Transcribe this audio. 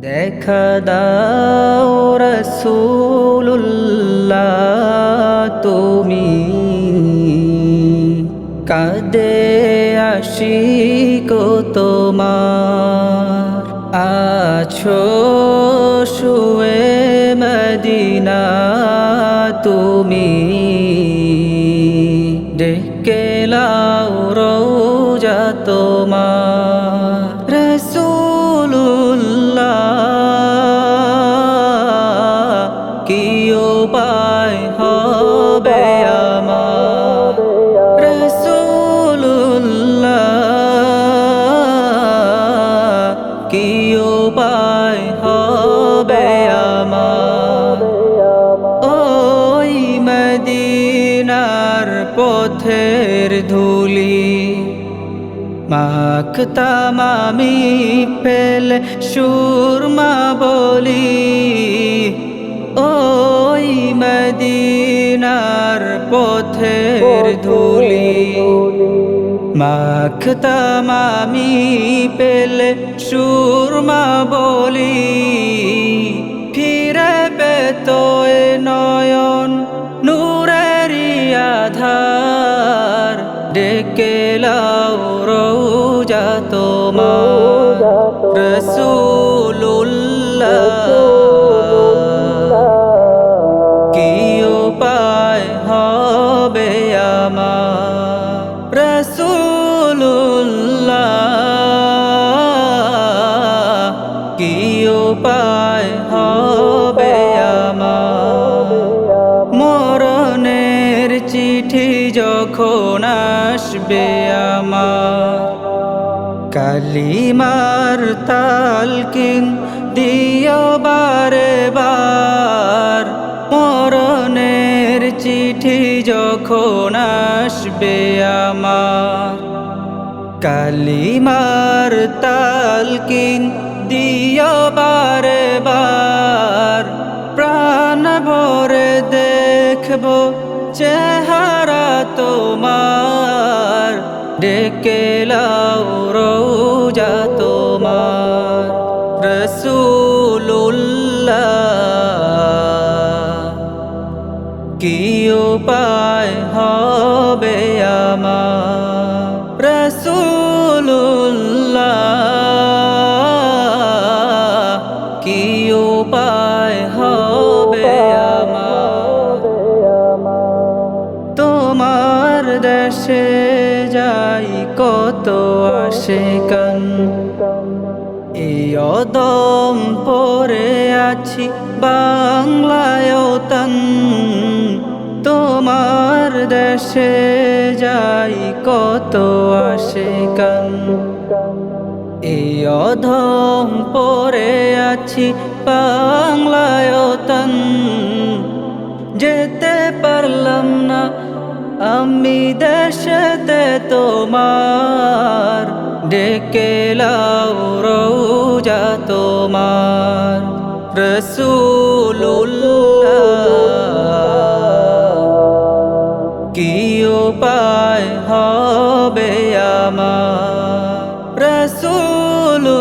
দেখা দাও রাসূলুল্লাহ তুমি, কাঁদে আশিক তোমার। আছো শুয়ে মদিনা তুমি, ডেকে লাও রওজা তোমার। রাসূলুল্লাহ কি উপায় হবে আমার, রাসূলুল্লাহ কি উপায় হবে আমার। ওই মদিনার পথের ধুলি মাখতাম আমি পেলে সুরমা বলি। ওই মদিনার পথের ধুলি মাখতাম আমি পেলে সুরমা বলি। ফিরে পেত এ নয়ন নূরেরি আধার, ডেকে লাও রওজা তোমার। রাসূলুল্লাহ কি উপায় হবে আমার, রাসূলুল্লাহ কি উপায় হবে আমার। মরণের চিঠি যখন আসবে আমার, কালিমার তালকিন দিও বারে বার। মরণের চিঠি যখন আসবে আমার, কালিমার তালকিন দিও বারে বার। প্রাণ ভরে দেখব চেহারা তোমার, ডেকে লাও রওজা তোমার। রাসূলুল্লাহ কি উপায় হবে আমার, রাসূলুল্লাহ কি উপায় হবে আমার। তোমার দেশে যাই কত আশিকান, এই অদম পরে আছি বাংলায় তান। তোমার দেশে যাই কত আশিকান, এই অধম পরে আছি বাংলায় তান। যেতে পারলাম না আমি দেশেতে তোমার, ডেকে লাও রওজা তোমার। রাসূলুল্লাহ কি উপায় হবে আমার, রাসূলুল্লাহ